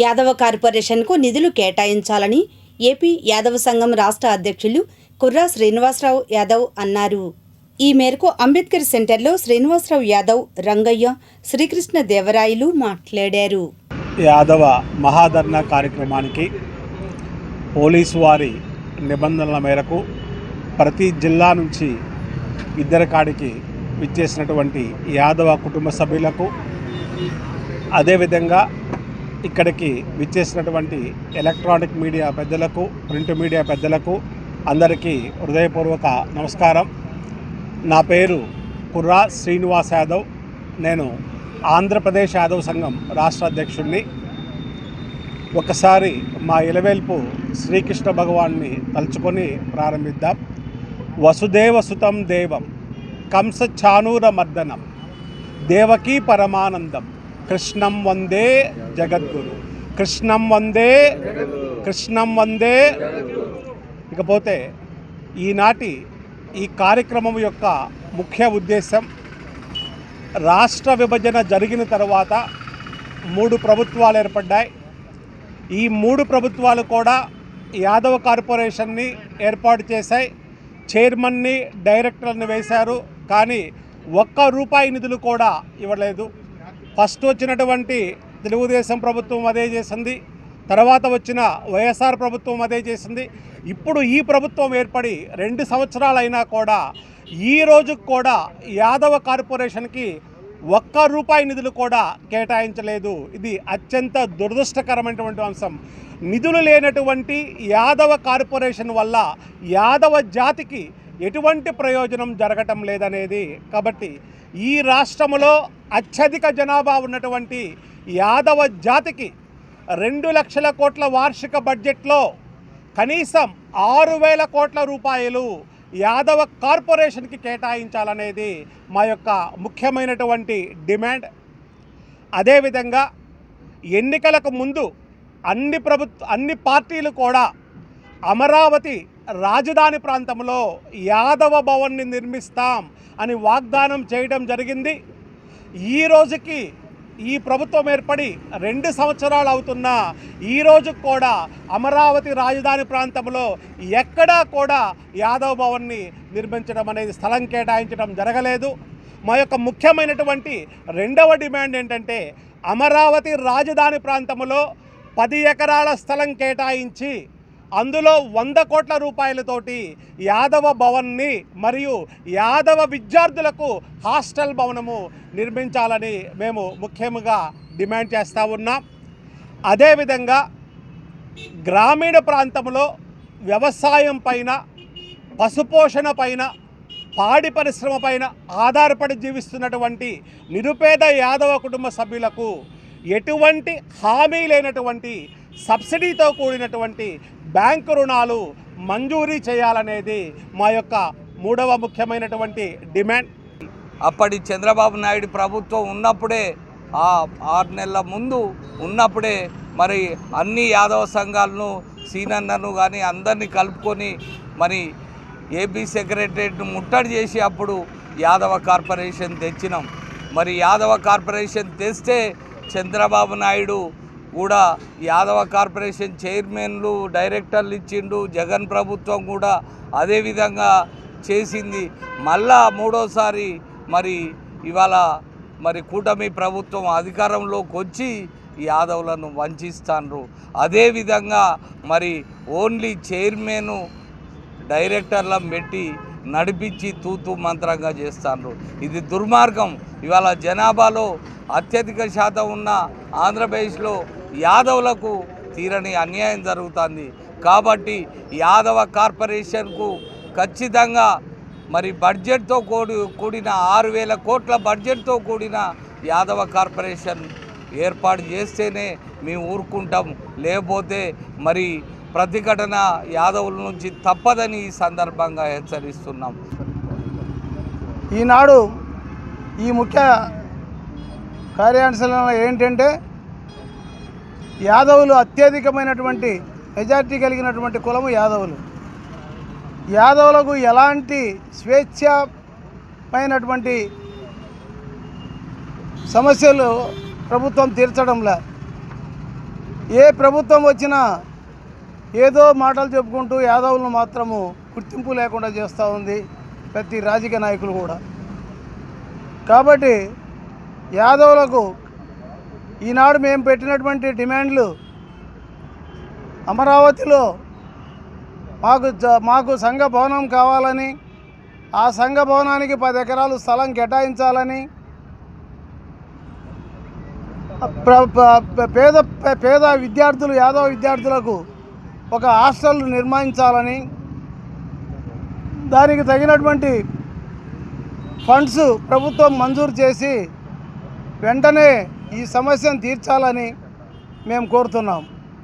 యాదవ కార్పొరేషన్కు నిధులు కేటాయించాలని ఏపీ యాదవ సంఘం రాష్ట్ర అధ్యక్షులు కుర్రా శ్రీనివాసరావు యాదవ్ అన్నారు. ఈ మేరకు అంబేద్కర్ సెంటర్లో శ్రీనివాసరావు యాదవ్, రంగయ్య, శ్రీకృష్ణ దేవరాయలు మాట్లాడారు. యాదవ మహాధర్నా కార్యక్రమానికి పోలీసు వారి నిబంధనల మేరకు ప్రతి జిల్లా నుంచి ఇద్దరి కాడికి విచ్చేసినటువంటి యాదవ కుటుంబ సభ్యులకు, అదేవిధంగా ఇక్కడికి విచ్చేసినటువంటి ఎలక్ట్రానిక్ మీడియా పెద్దలకు, ప్రింట్ మీడియా పెద్దలకు అందరికీ హృదయపూర్వక నమస్కారం. నా పేరు కుర్రా శ్రీనివాస్ యాదవ్. నేను ఆంధ్రప్రదేశ్ యాదవ సంఘం రాష్ట్ర అధ్యక్షుడిని. ఒకసారి మా ఇలవేల్పు శ్రీకృష్ణ భగవాన్ని తలుచుకొని ప్రారంభిద్దాం. వసుదేవ సుతం దేవం కంస చానూర మర్దనం దేవకీ పరమానందం కృష్ణం వందే జగద్గురు కృష్ణం వందే కృష్ణం వందే. ఇకపోతే ఈనాటి ఈ కార్యక్రమం యొక్క ముఖ్య ఉద్దేశం, రాష్ట్ర విభజన జరిగిన తర్వాత 3 ప్రభుత్వాలు ఏర్పడ్డాయి. ఈ 3 ప్రభుత్వాలు కూడా యాదవ కార్పొరేషన్ని ఏర్పాటు చేశాయి. చైర్మన్ని, డైరెక్టర్ని వేశారు. కానీ ₹1 నిధులు కూడా ఇవ్వలేదు. ఫస్ట్ వచ్చినటువంటి తెలుగుదేశం ప్రభుత్వం అదే చేసింది, తర్వాత వచ్చిన వైఎస్ఆర్ ప్రభుత్వం అదే చేసింది. ఇప్పుడు ఈ ప్రభుత్వం ఏర్పడి 2 సంవత్సరాలైనా కూడా ఈ రోజుకు కూడా యాదవ కార్పొరేషన్కి ₹1 నిధులు కూడా కేటాయించలేదు. ఇది అత్యంత దురదృష్టకరమైనటువంటి అంశం. నిధులు లేనటువంటి యాదవ కార్పొరేషన్ వల్ల యాదవ జాతికి ఎటువంటి ప్రయోజనం జరగటం లేదనేది. కాబట్టి ఈ రాష్ట్రంలో అత్యధిక జనాభా ఉన్నటువంటి యాదవ జాతికి 2 లక్షల కోట్ల వార్షిక బడ్జెట్లో కనీసం 6,000 కోట్ల రూపాయలు యాదవ కార్పొరేషన్కి కేటాయించాలనేది మా యొక్క ముఖ్యమైనటువంటి డిమాండ్. అదేవిధంగా ఎన్నికలకు ముందు అన్ని పార్టీలు కూడా అమరావతి రాజధాని ప్రాంతంలో యాదవ భవన్ని నిర్మిస్తాం అని వాగ్దానం చేయడం జరిగింది. ఈ రోజుకి ఈ ప్రభుత్వం ఏర్పడి 2 సంవత్సరాలు అవుతున్నా ఈ రోజు కూడా అమరావతి రాజధాని ప్రాంతంలో ఎక్కడా కూడా యాదవ భవన్ని నిర్మించడం అనేది, స్థలం కేటాయించడం జరగలేదు. మా యొక్క ముఖ్యమైనటువంటి 2వ డిమాండ్ ఏంటంటే, అమరావతి రాజధాని ప్రాంతంలో 10 ఎకరాల స్థలం కేటాయించి అందులో 100 కోట్ల రూపాయలతోటి యాదవ భవన్ని మరియు యాదవ విద్యార్థులకు హాస్టల్ భవనము నిర్మించాలని మేము ముఖ్యంగా డిమాండ్ చేస్తూ ఉన్నాం. అదేవిధంగా గ్రామీణ ప్రాంతంలో వ్యవసాయం పైన, పశుపోషణ పైన, పాడి పరిశ్రమ పైన ఆధారపడి జీవిస్తున్నటువంటి నిరుపేద యాదవ కుటుంబ సభ్యులకు ఎటువంటి హామీ లేనటువంటి సబ్సిడీతో కూడినటువంటి బ్యాంకు రుణాలు మంజూరీ చేయాలనేది మా యొక్క 3వ ముఖ్యమైనటువంటి డిమాండ్. అప్పటి చంద్రబాబు నాయుడు ప్రభుత్వం ఉన్నప్పుడే, 6 నెలల ముందు ఉన్నప్పుడే మరి అన్ని యాదవ సంఘాలను, సీనన్నను కానీ అందరినీ కలుపుకొని మరి ఏపీ సెక్రటరియట్ను ముట్టడి చేసి అప్పుడు యాదవ కార్పొరేషన్ తెచ్చినాం. మరి యాదవ కార్పొరేషన్ తెస్తే చంద్రబాబు నాయుడు కూడా యాదవ కార్పొరేషన్ చైర్మన్లు, డైరెక్టర్లు ఇచ్చిండు. జగన్ ప్రభుత్వం కూడా అదేవిధంగా చేసింది. మళ్ళా 3వసారి మరి ఇవాళ మరి కూటమి ప్రభుత్వం అధికారంలోకి వచ్చి యాదవులను వంచిస్తాండ్రు. అదేవిధంగా మరి ఓన్లీ చైర్మన్, డైరెక్టర్లను పెట్టి నడిపించి తూతూ మంత్రంగా చేస్తాండ్రు. ఇది దుర్మార్గం. ఇవాళ జనాభాలో అత్యధిక శాతం ఉన్న ఆంధ్రప్రదేశ్లో యాదవులకు తీరని అన్యాయం జరుగుతుంది. కాబట్టి యాదవ కార్పొరేషన్కు ఖచ్చితంగా మరి బడ్జెట్తో కూడిన 6,000 కోట్ల బడ్జెట్తో కూడిన యాదవ కార్పొరేషన్ ఏర్పాటు చేస్తేనే మేము ఊరుకుంటాం. లేకపోతే మరి ప్రతిఘటన యాదవుల నుంచి తప్పదని ఈ సందర్భంగా హెచ్చరిస్తున్నాం. ఈనాడు ఈ ముఖ్య కార్యాచరణ ఏంటంటే, యాదవులు అత్యధికమైనటువంటి మెజార్టీ కలిగినటువంటి కులము యాదవులు. యాదవులకు ఎలాంటి స్వేచ్ఛమైనటువంటి సమస్యలు ప్రభుత్వం తీర్చడంలా. ఏ ప్రభుత్వం వచ్చినా ఏదో మాటలు చెప్పుకుంటూ యాదవులను మాత్రము గుర్తింపు లేకుండా చేస్తూ ఉంది ప్రతి రాజకీయ నాయకులు కూడా. కాబట్టి యాదవులకు ఈనాడు మేము పెట్టినటువంటి డిమాండ్లు అమరావతిలో మాకు సంఘ భవనం కావాలని, ఆ సంఘ భవనానికి 10 ఎకరాలు స్థలం కేటాయించాలని, పేద విద్యార్థులు యాదవ విద్యార్థులకు ఒక హాస్టల్ నిర్మించాలని, దానికి తగినటువంటి ఫండ్స్ ప్రభుత్వం మంజూరు చేసి వెంటనే ఈ సమస్యను తీర్చాలని మేము కోరుతున్నాం.